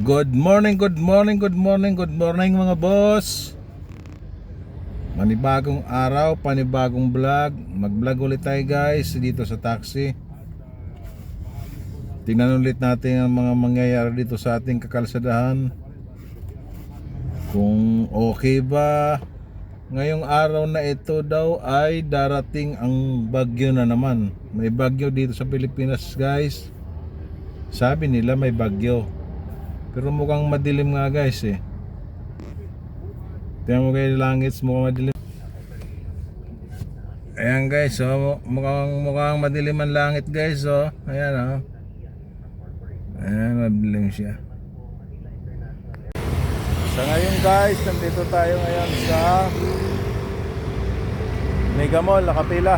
Good morning, good morning, good morning, good morning mga boss. Panibagong araw, panibagong vlog. Mag-vlog ulit tayo guys dito sa taxi. Tingnan ulit natin ang mga mangyayari dito sa ating kakalsadahan. Kung okay ba. Ngayong araw na ito daw ay darating ang bagyo na naman. May bagyo dito sa Pilipinas guys. Sabi nila may bagyo, pero mukhang madilim nga guys eh. Tingnan mo kayo langit, mukhang madilim. Ayan guys, so mukhang madilim ang langit guys, so ayan oh. Ayan, madilim siya. Sa ngayon guys, nandito tayo ngayon sa Mega Mall, nakapila.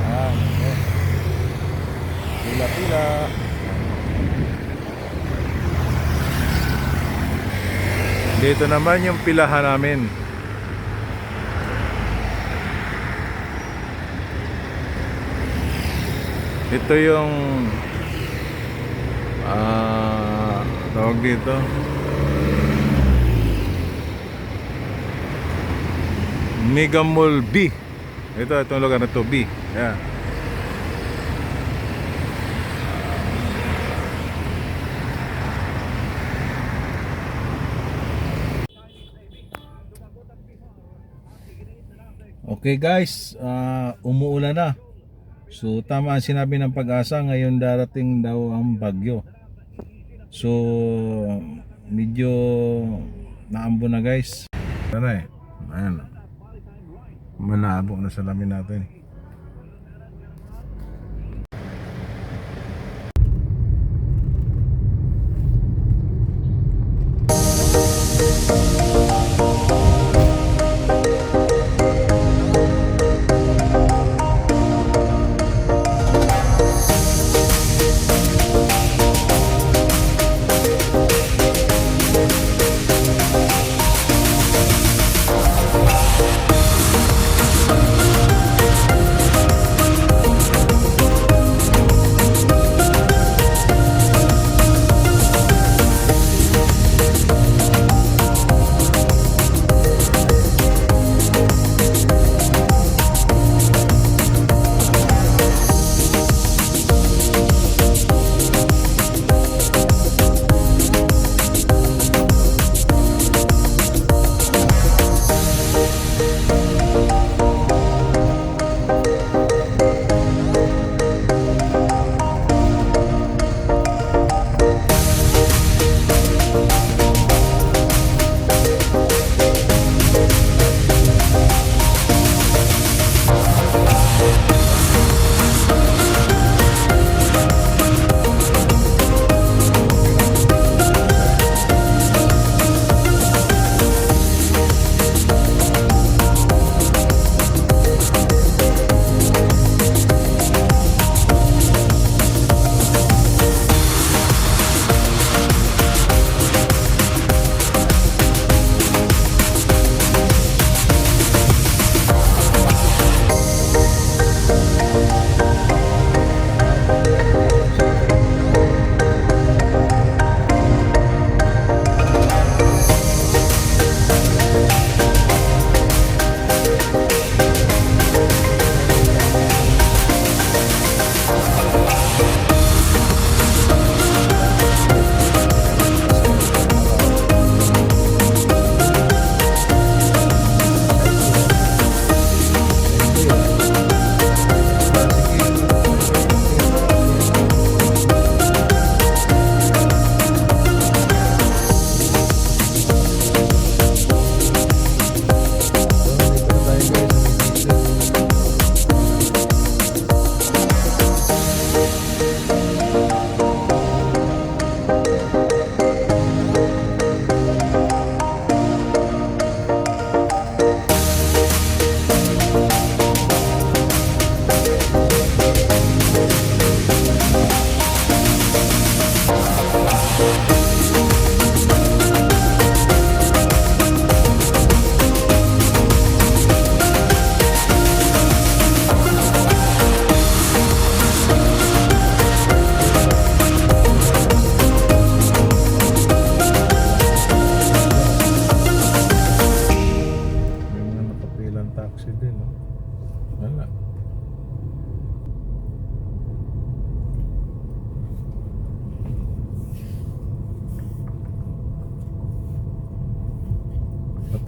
Ayan, okay. Pila-pila. Dito naman yung pilahan namin. Ito yung tawag dito, Mega Mall B. Itong lugar na to, B. Yeah. Okay guys, umuulan na. So tama ang sinabi ng Pag-asa, ngayon darating daw ang bagyo. So medyo naambo na guys. Tara eh. Ayan. Manabo na salamin natin.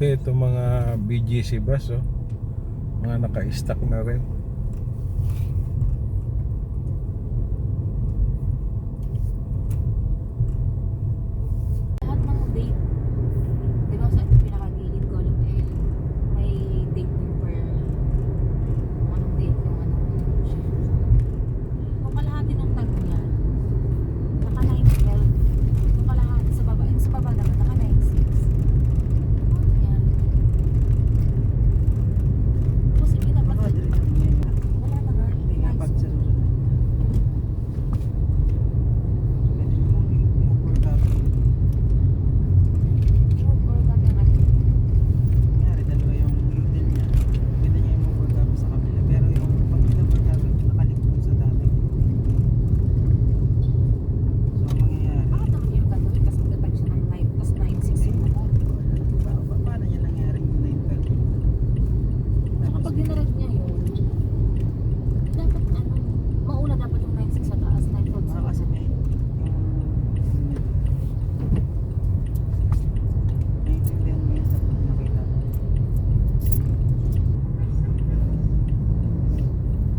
Buti itong mga BGC bus, oh. Mga naka-stack na rin. Lahat ng date, di ba sa pinakagilid ko lang may date dun per anong date yung anong shift. Kung kalahati ng tag niya, naka 912. Kung kalahati sa baba naman, naka 96. Ano yan? Posible dapat wala na nga. I-move or kami ang ano. Bakit naman yung gagawin? Tapos magtatag siya ng 9 plus 96 yung motor. Kapag dinarag niya yun, dapat ano, mauna dapat yung 96 sa taas, 912 sa baba.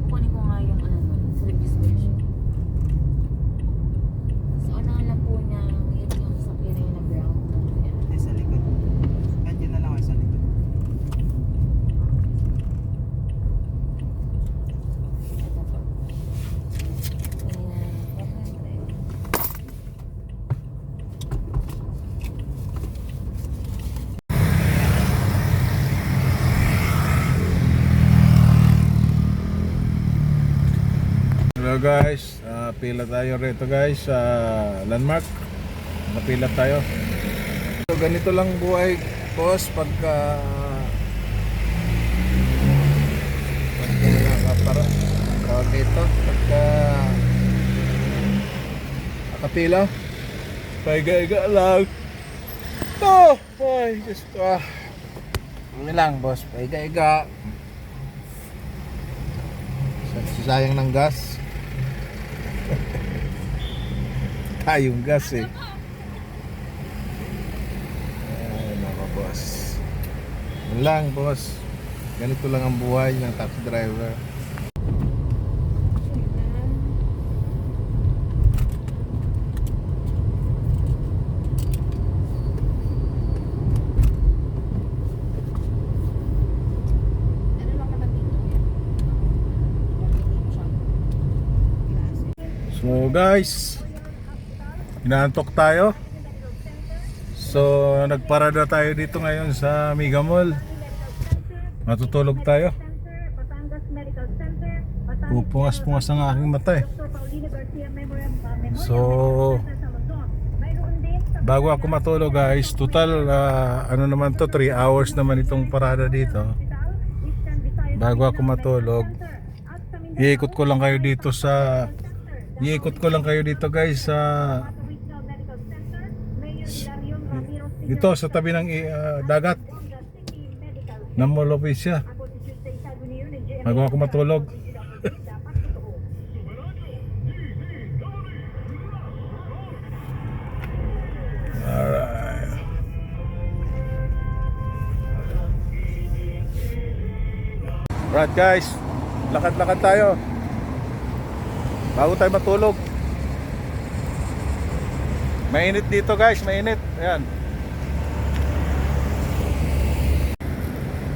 Kukunin ko nga yung ano nun, sa registration. Sa unahan lang po niya, yun yung sasakyan na yun na brown. Yan. Ito po. Ayan, 400. Hello guys, pila tayo rito guys sa landmark. Napila tayo. So, ganito lang buhay boss pagka nakapara tawag dito pagka nakapila paiga-iga lang to boy gusto ano lang boss paiga-iga sayang ng gas tayong gas eh. Ay nako boss, yun lang boss, ganito lang ang buhay ng taxi driver. Ano lang naman dito yan? So guys, inaantok tayo. So nagparada tayo dito ngayon sa Mega Mall. Matutulog tayo. Pupungas-pungas ang aking mata eh. So bago ako matulog guys, total ano naman to, 3 hours naman itong parada dito. Bago ako matulog, iikot ko lang kayo dito guys sa dito sa tabi ng dagat ng Mall of Asia. Bago ako matulog. Alright. Alright guys, lakad-lakad tayo bago tayo matulog. Mainit dito guys, mainit. Ayan.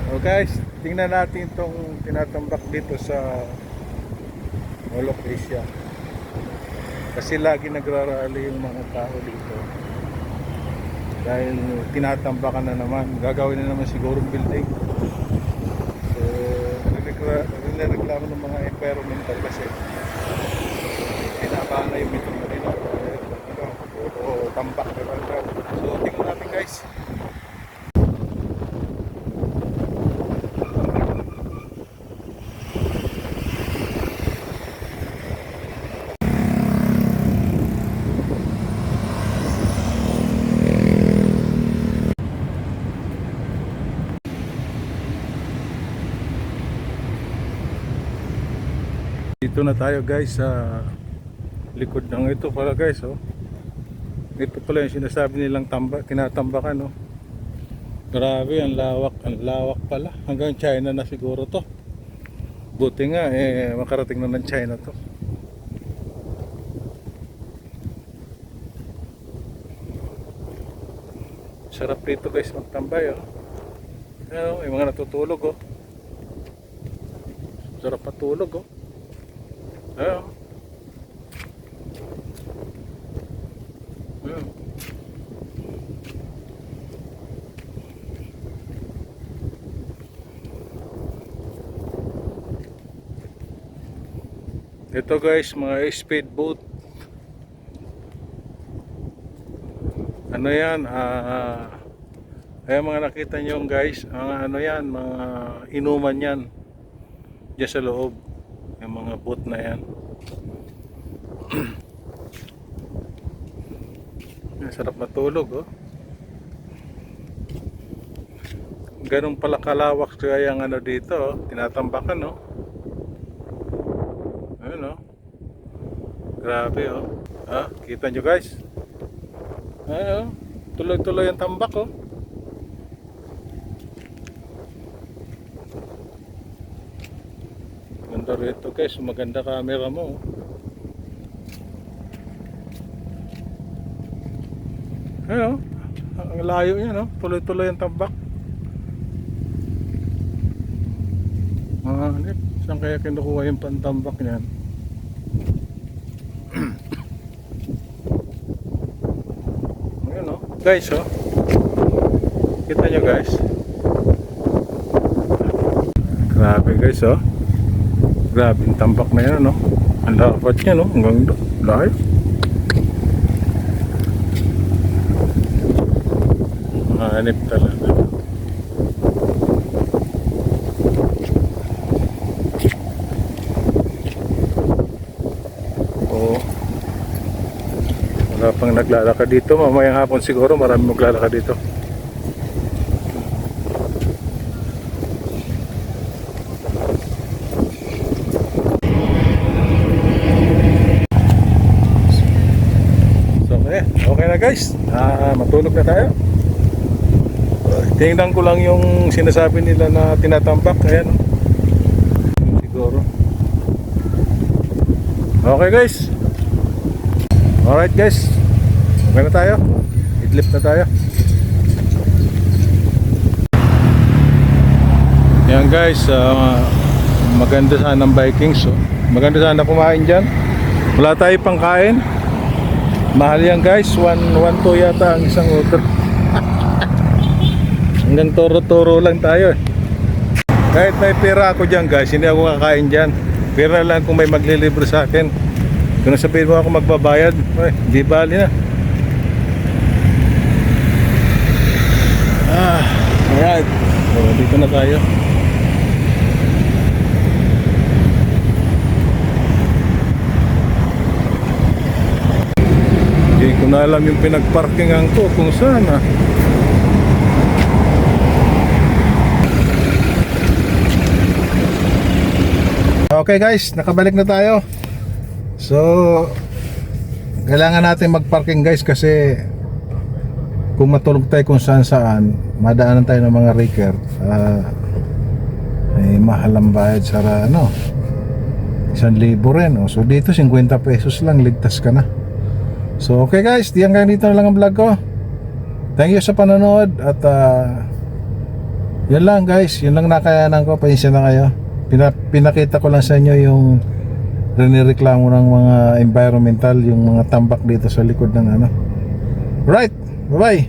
So guys, tingnan natin itong tinatambak dito sa Mall of Asia. Kasi lagi nagrarally yung mga tao dito. Dahil tinatambakan na naman, gagawin na naman sigurong building. So, nireklamo ng mga environmental kasi pinabaan na yung Metro Manila. O tambak na lang. So, tingnan natin guys. Dito na tayo guys sa likod ng ito pala guys, oh. Ito pala yung sinasabi nilang tinatambakan, no. Grabe, ang lawak pala. Hanggang China na siguro to. Buti nga, makarating na ng China to. Sarap dito guys magtambay, oh. Ayan, may mga natutulog, oh. Sarap patulog, oh. Ayan. Ayan. Ito guys, mga speedboat. Ano yan? Ayan mga nakita nyo guys, mga ano yan, mga inuman yan. Diyan sa loob. Yung mga boat na yan. Sarap matulog, oh. Ganun pala kalawak kaya yung ano dito, oh. Tinatambakan, oh. Ayun, oh. Grabe, oh. Ah, kita nyo guys. Ayun, oh. Tuloy-tuloy ang tambak, oh. Ganda rito guys, maganda camera mo, oh. Ayun, oh. Ang layo yan, oh. Tuloy-tuloy ang tambak. Saan kaya kinukuha yung pantambak niyan? Ayun, oh. Guys, oh. Kita nyo guys. Grabe guys, oh. Grabe yung tambak na yan, oh. Ang lapat niya, no? Hanggang layo. Hanip talaga. Oo. Wala pang naglalakad dito. Mamayang hapon siguro marami maglalakad dito. So okay na guys. Matulog na tayo. Tingnan ko lang yung sinasabi nila na tinatambak. Ayan, siguro. Okay guys. Alright guys. Okay na tayo. Idlip na tayo. Yan guys, maganda sana ang Vikings, oh. Maganda sana kumain dyan. Wala tayo pang kain. Mahal yan guys. 1.2 yata ang isang order. Hanggang toro-toro lang tayo, eh. Kahit may pera ako dyan guys, hindi ako kakain dyan. Pera lang kung may maglilibre sa akin. Kung sabihin mo ako magbabayad, di bali na. Alright, so dito na tayo. Hindi ko na alam yung pinagparkingan ko kung saan, ah. Okay guys, nakabalik na tayo. So kailangan natin magparking guys kasi kung matulog tayo kung saan saan, madaanan tayo ng mga wrecker, mahal ang bayad sa 1,000 rin, oh. So dito 50 pesos lang, ligtas ka na. So okay guys, diyan kayo, dito na lang ang vlog ko. Thank you sa panonood. At yun lang guys, yun lang nakayanan ko. Pasensya na kayo. Pinakita ko lang sa inyo yung rinireklamo ng mga environmental, yung mga tambak dito sa likod ng ano. Right, bye bye.